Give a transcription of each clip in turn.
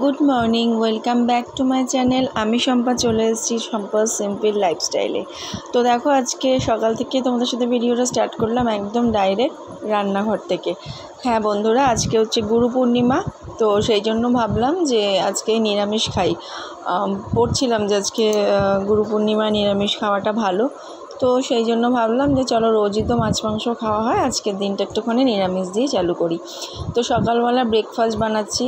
Good morning, welcome back to my channel. আমি শম্পা চলে এসেছি শম্পা সিম্পল লাইফস্টাইলে। তো দেখো, আজকে সকাল থেকে তোমাদের সাথে ভিডিওটা স্টার্ট করলাম একদম ডাইরেক্ট রান্নাঘর থেকে। হ্যাঁ বন্ধুরা, আজকে হচ্ছে গুরু পূর্ণিমা, তো সেই জন্য ভাবলাম যে আজকে নিরামিষ খাই। পড়ছিলাম যে আজকে গুরু পূর্ণিমা নিরামিষ খাওয়াটা ভালো, তো সেই জন্য ভাবলাম যে চলো, রোজই তো মাছ মাংস খাওয়া হয়, আজকের দিনটা একটুখানি নিরামিষ দিয়ে চালু করি। তো সকালবেলা ব্রেকফাস্ট বানাচ্ছি।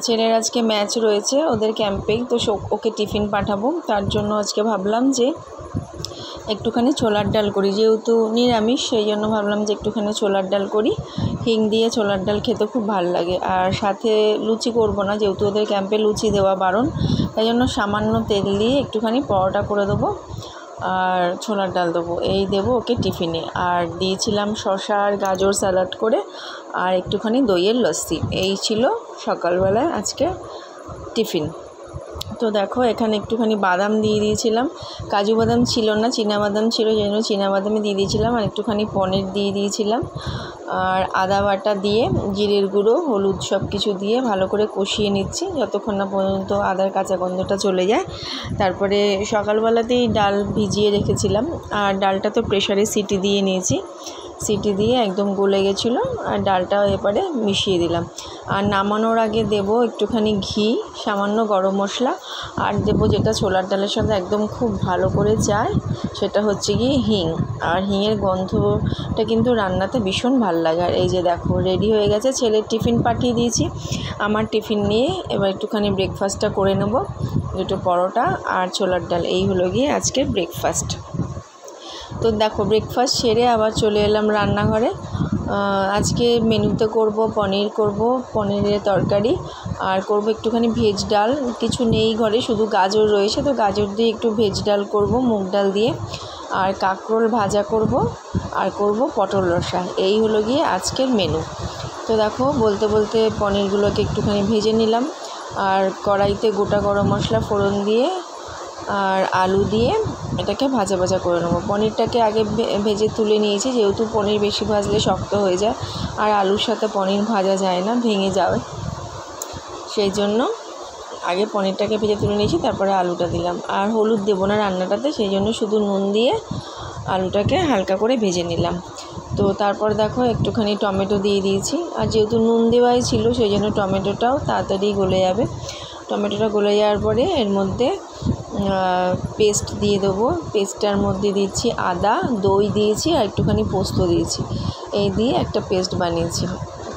ছেলের আজকে ম্যাচ রয়েছে ওদের ক্যাম্পে, তো ওকে টিফিন পাঠাবো, তার জন্য আজকে ভাবলাম যে একটুখানি ছোলার ডাল করি। যেহেতু নিরামিষ, সেই জন্য ভাবলাম যে একটুখানি ছোলার ডাল করি। হিং দিয়ে ছোলার ডাল খেতে খুব ভালো লাগে। আর সাথে লুচি করব না, যেহেতু ওদের ক্যাম্পে লুচি দেওয়া বারণ, তাই জন্য সামান্য তেল দিয়ে একটুখানি পরোটা করে দেবো আর ছোলার ডাল দেবো, এই দেবো ওকে টিফিনে। আর দিয়েছিলাম শসা আর গাজর স্যালাড করে, আর একটুখানি দইয়ের লস্যি। এই ছিল সকালবেলায় আজকে টিফিন। তো দেখো, এখানে একটুখানি বাদাম দিয়ে দিয়েছিলাম, কাজু বাদাম ছিল না, চীনাবাদাম ছিল, সেই জন্য চীনাবাদামই দিয়ে দিয়েছিলাম। আর একটুখানি পনির দিয়ে দিয়েছিলাম, আর আদা বাটা দিয়ে জিরের গুঁড়ো হলুদ সব কিছু দিয়ে ভালো করে কষিয়ে নিচ্ছি যতক্ষণ না পর্যন্ত আদার কাঁচা গন্ধটা চলে যায়। তারপরে সকালবেলাতেই ডাল ভিজিয়ে রেখেছিলাম, আর ডালটা তো প্রেশারে সিটি দিয়ে নিয়েছি। সিটি দিয়ে একদম গলে গেছিলো, আর ডালটাও এবারে মিশিয়ে দিলাম। আর নামানোর আগে দেব একটুখানি ঘি, সামান্য গরম মশলা, আর দেবো যেটা ছোলার ডালের সাথে একদম খুব ভালো করে যায়, সেটা হচ্ছে গিয়ে হিং। আর হিংয়ের গন্ধটা কিন্তু রান্নাতে ভীষণ ভালো লাগে। আর এই যে দেখো, রেডি হয়ে গেছে। ছেলের টিফিন পাঠিয়ে দিয়েছি, আমার টিফিন নিয়ে এবার একটুখানি ব্রেকফাস্টটা করে নেব। দুটো পরোটা আর ছোলার ডাল, এই হলো গিয়ে আজকের ব্রেকফাস্ট। তো দেখো, ব্রেকফাস্ট সেরে আবার চলে এলাম রান্নাঘরে। আজকে মেনুতে করব পনির, করব পনিরের তরকারি, আর করব একটুখানি ভেজ ডাল। কিছু নেই ঘরে, শুধু গাজর রয়েছে, তো গাজর দিয়ে একটু ভেজ ডাল করব মুগ ডাল দিয়ে, আর কাঁকরোল ভাজা করব, আর করব পটল রসা। এই হলো গিয়ে আজকের মেনু। তো দেখো, বলতে বলতে পনিরগুলোকে একটুখানি ভেজে নিলাম, আর কড়াইতে গোটা গরম মশলা ফোড়ন দিয়ে আর আলু দিয়ে এটাকে ভাজা ভাজা করে নেবো। পনিরটাকে আগে ভেজে তুলে নিয়েছি, যেহেতু পনির বেশি ভাজলে শক্ত হয়ে যায়, আর আলুর সাথে পনির ভাজা যায় না, ভেঙে যাবে, সেই জন্য আগে পনিরটাকে ভেজে তুলে নিয়েছি, তারপরে আলুটা দিলাম। আর হলুদ দেবো না রান্নাটাতে, সেই জন্য শুধু নুন দিয়ে আলুটাকে হালকা করে ভেজে নিলাম। তো তারপর দেখো, একটুখানি টমেটো দিয়ে দিয়েছি, আর যেহেতু নুন দেওয়াই ছিল, সেই জন্য টমেটোটাও তাড়াতাড়ি গলে যাবে। টমেটোটা গলে যাওয়ার পরে এর মধ্যে পেস্ট দিয়ে দেবো। পেস্টটার মধ্যে দিচ্ছি আদা, দই দিয়েছি, আর একটুখানি পোস্ত দিয়েছি। এই দিয়ে একটা পেস্ট বানিয়েছি।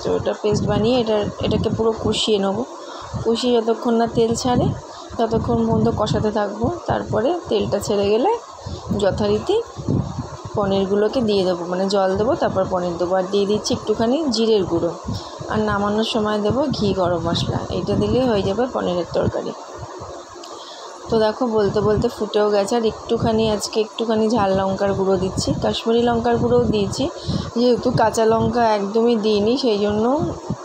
তো ওটা পেস্ট বানিয়ে এটাকে পুরো কষিয়ে নেবো। কষিয়ে যতক্ষণ না তেল ছাড়ে ততক্ষণ পর্যন্ত কষাতে থাকবো। তারপরে তেলটা ছেড়ে গেলে যথারীতি পনিরগুলোকে দিয়ে দেবো, মানে জল দেবো, তারপর পনির দেবো। আর দিয়ে দিচ্ছি একটুখানি জিরের গুঁড়ো, আর নামানোর সময় দেবো ঘি গরম মশলা। এইটা দিলেই হয়ে যাবে পনিরের তরকারি। তো দেখো, বলতে বলতে ফুটেও গেছে। আর আজকে একটুখানি ঝাল লঙ্কার গুঁড়ো দিচ্ছি, কাশ্মীরি লঙ্কার গুঁড়োও দিয়েছি, যেহেতু কাঁচা লঙ্কা একদমই দিইনি, সেই জন্য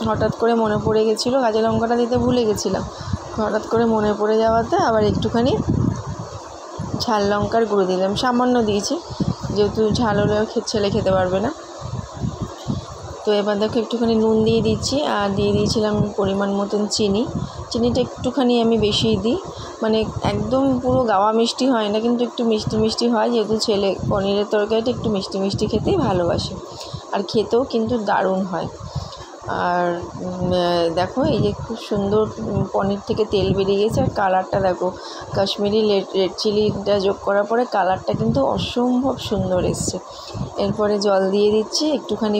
হঠাৎ করে মনে পড়ে গেছিলো, কাঁচা লঙ্কাটা দিতে ভুলে গেছিলাম। হঠাৎ করে মনে পড়ে যাওয়াতে আবার একটুখানি ঝাল লঙ্কার গুঁড়ো দিলাম, সামান্য দিয়েছি, যেহেতু ঝাল হলে ছেলে খেতে পারবে না। তো এবার দেখো, একটুখানি নুন দিয়ে দিচ্ছি, আর দিয়ে দিয়েছিলাম পরিমাণ মতন চিনিটা একটুখানি আমি বেশিই দিই, মানে একদম পুরো গাওয়া মিষ্টি হয় না, কিন্তু একটু মিষ্টি মিষ্টি হয়, যেহেতু ছেলে পনিরের তরকারিটা একটু মিষ্টি মিষ্টি খেতেই ভালোবাসে, আর খেতেও কিন্তু দারুণ হয়। আর দেখো, এই যে খুব সুন্দর পনির থেকে তেল বেরিয়ে গেছে, আর কালারটা দেখো, কাশ্মীরি রেড চিলিটা যোগ করার পরে কালারটা কিন্তু অসম্ভব সুন্দর এসছে। এরপরে জল দিয়ে দিচ্ছি, একটুখানি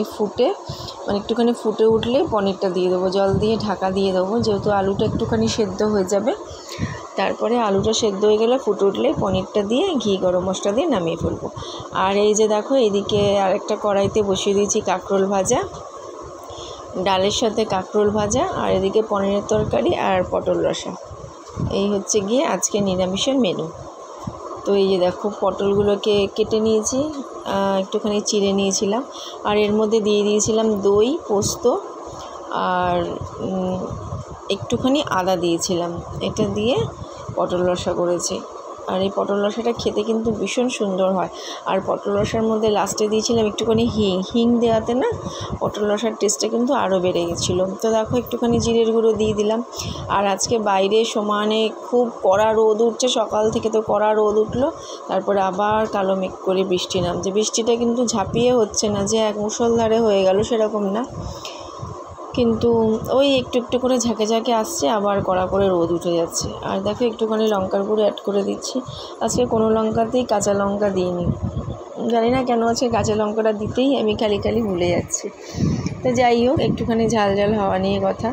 ফুটে উঠলে পনিরটা দিয়ে দেবো, জল দিয়ে ঢাকা দিয়ে দেবো, যেহেতু আলুটা একটুখানি সেদ্ধ হয়ে যাবে। তারপরে আলুটা সেদ্ধ হয়ে গেলে ফুটে উঠলে পনিরটা দিয়ে ঘি গরম মশলা দিয়ে নামিয়ে ফেলবো। আর এই যে দেখো, এদিকে আরেকটা কড়াইতে বসিয়ে দিয়েছি কাঁকরোল ভাজা, ডালের সাথে কাঁকরোল ভাজা, আর এদিকে পনিরের তরকারি আর পটল রসা। এই হচ্ছে গিয়ে আজকে নিরামিষের মেনু। তো এই যে দেখো, পটলগুলোকে কেটে নিয়েছি, একটুখানি চিড়ে নিয়েছিলাম, আর এর মধ্যে দিয়ে দিয়েছিলাম দই, পোস্ত, আর একটুখানি আদা দিয়েছিলাম। এটা দিয়ে পটল রসা করেছি। আর এই পটল রসাটা খেতে কিন্তু ভীষণ সুন্দর হয়। আর পটল রসার মধ্যে লাস্টে দিয়েছিলাম একটুখানি হিং দেওয়াতে না পটল রসার টেস্টটা কিন্তু আরও বেড়ে গেছিলো। তো দেখো একটুখানি জিরের গুঁড়ো দিয়ে দিলাম। আর আজকে বাইরে সমানে খুব কড়া রোদ উঠছে, সকাল থেকে তো কড়া রোদ উঠলো, তারপরে আবার কালো মেঘ করে বৃষ্টি নামছে। বৃষ্টিটা কিন্তু ঝাঁপিয়ে হচ্ছে না যে এক মুষলধারে হয়ে গেল সেরকম না, কিন্তু ওই একটু একটু করে ঝাঁকে ঝাঁকে আসছে, আবার কড়া করে রোদ উঠে যাচ্ছে। আর দেখো একটুখানি লঙ্কার গুঁড়ো অ্যাড করে দিচ্ছি। আজকে কোনো লঙ্কাতেই কাঁচা লঙ্কা দিইনি, জানি না কেন আজকে কাঁচা লঙ্কাটা দিতেই আমি খালি ভুলে যাচ্ছি। তো যাই হোক, একটুখানি ঝাল ঝাল হওয়া নিয়ে কথা।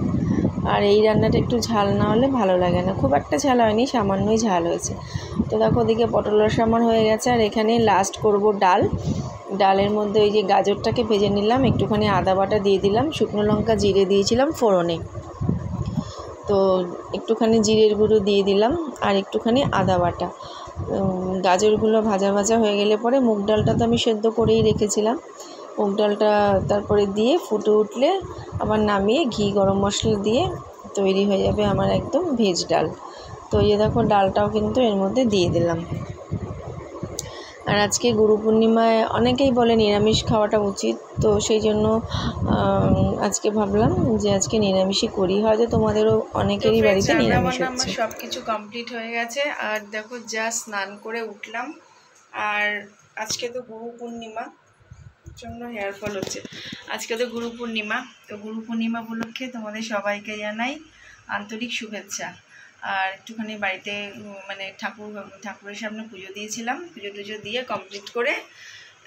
আর এই রান্নাটা একটু ঝাল না হলে ভালো লাগে না, খুব একটা ঝাল হয়নি, সামান্যই ঝাল হয়েছে। তো দেখো ওদিকে পটল রসা আমার হয়ে গেছে। আর এখানে লাস্ট করব ডালের মধ্যে ওই যে গাজরটাকে ভেজে নিলাম, একটুখানি আদা বাটা দিয়ে দিলাম, শুকনো লঙ্কা জিরে দিয়েছিলাম ফোড়নে, তো একটুখানি জিরের গুঁড়ো দিয়ে দিলাম আর একটুখানি আদা বাটা। গাজরগুলো ভাজা ভাজা হয়ে গেলে পরে মুগ ডালটা তো আমি সেদ্ধ করেই রেখেছিলাম, মুগ ডালটা তারপরে দিয়ে ফুটে উঠলে আবার নামিয়ে ঘি গরম মশলা দিয়ে তৈরি হয়ে যাবে আমার একদম ভেজ ডাল। তো এই দেখো ডালটাও কিন্তু এর মধ্যে দিয়ে দিলাম। আর আজকে গুরু পূর্ণিমায় অনেকেই বলে নিরামিষ খাওয়াটা উচিত, তো সেই জন্য আজকে ভাবলাম যে আজকে নিরামিষই করি। হয়তো তোমাদেরও অনেকেরই বাড়িতে নিরামিষ হচ্ছে। আমার সব কিছু কমপ্লিট হয়ে গেছে। আর দেখো যা স্নান করে উঠলাম, আর আজকে তো গুরু পূর্ণিমা জন্য হেয়ার ফল হচ্ছে। আজকে তো গুরু পূর্ণিমা, তো গুরু পূর্ণিমা উপলক্ষে তোমাদের সবাইকে জানাই আন্তরিক শুভেচ্ছা। আর একটুখানি বাড়িতে মানে ঠাকুরের সামনে পুজো দিয়েছিলাম, পুজো টুজো দিয়ে কমপ্লিট করে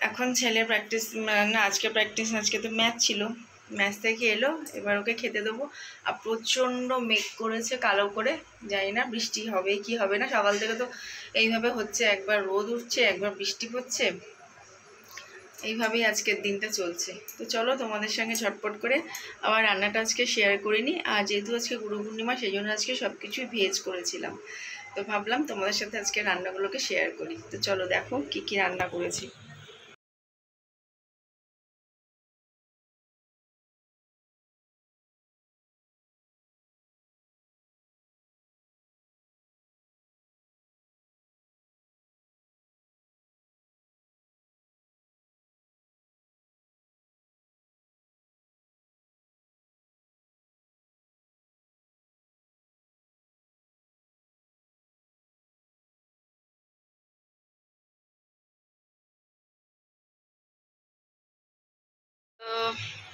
এখন ছেলে প্র্যাকটিস না আজকে তো ম্যাচ ছিল, ম্যাচ থেকে এলো, এবার ওকে খেতে দেবো। আর প্রচণ্ড মেঘ করেছে কালো করে, জানি না বৃষ্টি হবে কি হবে না। সকাল থেকে তো এইভাবে হচ্ছে, একবার রোদ উঠছে একবার বৃষ্টি পড়ছে, এইভাবেই আজকের দিনটা চলছে। তো চলো তোমাদের সঙ্গে ঝটপট করে আবার রান্নাটা আজকে শেয়ার করে নিই। আর যেহেতু আজকে গুরু পূর্ণিমা সেই জন্য আজকে সব কিছুই ভেজ করেছিলাম, তো ভাবলাম তোমাদের সাথে আজকে রান্নাগুলোকে শেয়ার করি। তো চলো দেখো কি কি রান্না করেছি। তো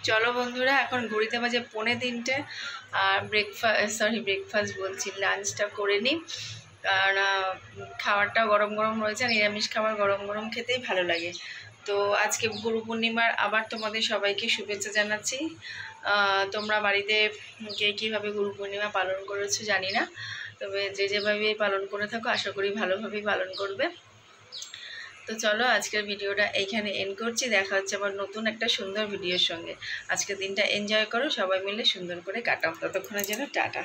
চলো বন্ধুরা, এখন ঘড়িতে বাজে 2:45, আর ব্রেকফাস্ট বলছি, লাঞ্চটা করে নিই। কারণ খাবারটা গরম গরম রয়েছে, নিরামিষ খাবার গরম গরম খেতেই ভালো লাগে। তো আজকে গুরু পূর্ণিমার আবার তোমাদের সবাইকে শুভেচ্ছা জানাচ্ছি। তোমরা বাড়িতে কে কীভাবে গুরু পূর্ণিমা পালন করেছো জানি না, তবে যে যেভাবে পালন করে থাকো আশা করি ভালোভাবেই পালন করবে। তো চলো আজকের ভিডিওটা এইখানে এন্ড করছি, দেখা হচ্ছে আবার নতুন একটা সুন্দর ভিডিওর সঙ্গে। আজকের দিনটা এনজয় করো, সবাই মিলে সুন্দর করে কাটাও, ততক্ষণের জন্য টাটা।